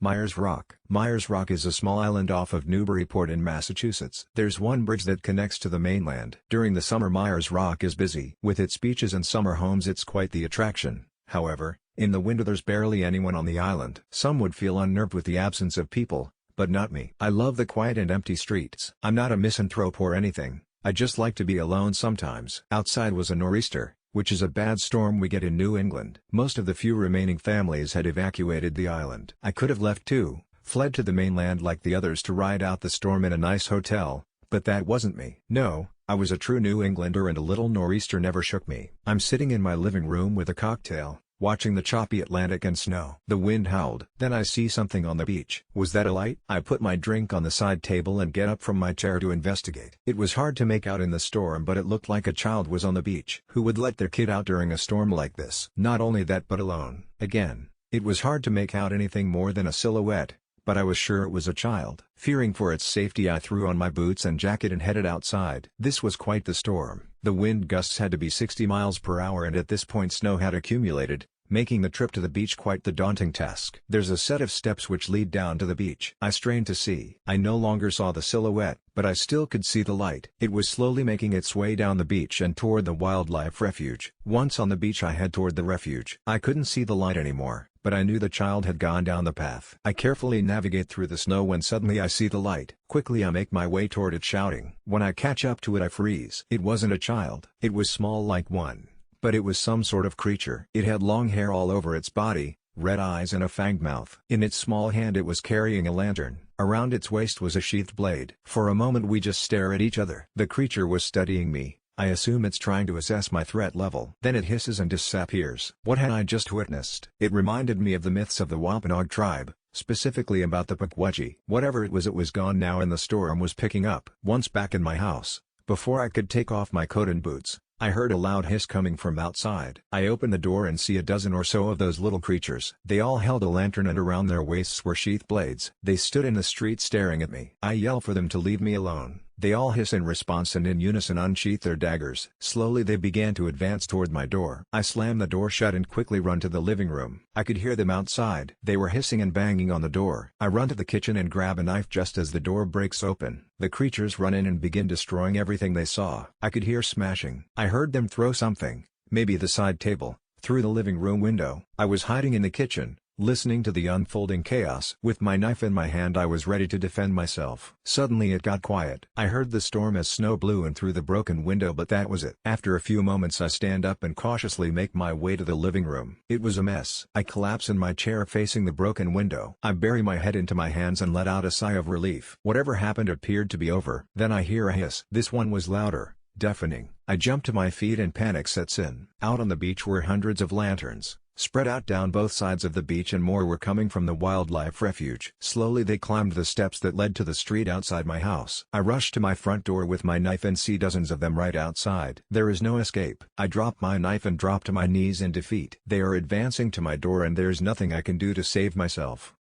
Myers Rock. Myers Rock is a small island off of Newburyport in Massachusetts. There's one bridge that connects to the mainland. During the summer Myers Rock is busy. With its beaches and summer homes it's quite the attraction. However, in the winter there's barely anyone on the island. Some would feel unnerved with the absence of people, but not me. I love the quiet and empty streets. I'm not a misanthrope or anything, I just like to be alone sometimes. Outside was a nor'easter, which is a bad storm we get in New England. Most of the few remaining families had evacuated the island. I could have left too, fled to the mainland like the others to ride out the storm in a nice hotel, but that wasn't me. No, I was a true New Englander and a little nor'easter never shook me. I'm sitting in my living room with a cocktail, watching the choppy Atlantic and snow. The wind howled. Then I see something on the beach. Was that a light? I put my drink on the side table and get up from my chair to investigate. It was hard to make out in the storm but it looked like a child was on the beach. Who would let their kid out during a storm like this? Not only that but alone. Again, it was hard to make out anything more than a silhouette, but I was sure it was a child. Fearing for its safety I threw on my boots and jacket and headed outside. This was quite the storm. The wind gusts had to be 60 miles per hour and at this point snow had accumulated, making the trip to the beach quite the daunting task. There's a set of steps which lead down to the beach. I strained to see. I no longer saw the silhouette, but I still could see the light. It was slowly making its way down the beach and toward the wildlife refuge. Once on the beach I head toward the refuge. I couldn't see the light anymore, but I knew the child had gone down the path. I carefully navigate through the snow when suddenly I see the light. Quickly I make my way toward it shouting. When I catch up to it I freeze. It wasn't a child. It was small like one, but it was some sort of creature. It had long hair all over its body, red eyes and a fanged mouth. In its small hand it was carrying a lantern. Around its waist was a sheathed blade. For a moment we just stare at each other. The creature was studying me. I assume it's trying to assess my threat level. Then it hisses and disappears. What had I just witnessed? It reminded me of the myths of the Wampanoag tribe, specifically about the Pukwudgie. Whatever it was gone now and the storm was picking up. Once back in my house, before I could take off my coat and boots, I heard a loud hiss coming from outside. I open the door and see a dozen or so of those little creatures. They all held a lantern and around their waists were sheath blades. They stood in the street staring at me. I yell for them to leave me alone. They all hiss in response and in unison unsheath their daggers. Slowly they began to advance toward my door. I slam the door shut and quickly run to the living room. I could hear them outside. They were hissing and banging on the door. I run to the kitchen and grab a knife just as the door breaks open. The creatures run in and begin destroying everything they saw. I could hear smashing. I heard them throw something, maybe the side table, through the living room window. I was hiding in the kitchen, listening to the unfolding chaos. With my knife in my hand I was ready to defend myself. Suddenly it got quiet. I heard the storm as snow blew in through the broken window but that was it. After a few moments I stand up and cautiously make my way to the living room. It was a mess. I collapse in my chair facing the broken window. I bury my head into my hands and let out a sigh of relief. Whatever happened appeared to be over. Then I hear a hiss. This one was louder, deafening. I jump to my feet and panic sets in. Out on the beach were hundreds of lanterns, spread out down both sides of the beach and more were coming from the wildlife refuge. Slowly they climbed the steps that led to the street outside my house. I rush to my front door with my knife and see dozens of them right outside. There is no escape. I drop my knife and drop to my knees in defeat. They are advancing to my door and there's nothing I can do to save myself.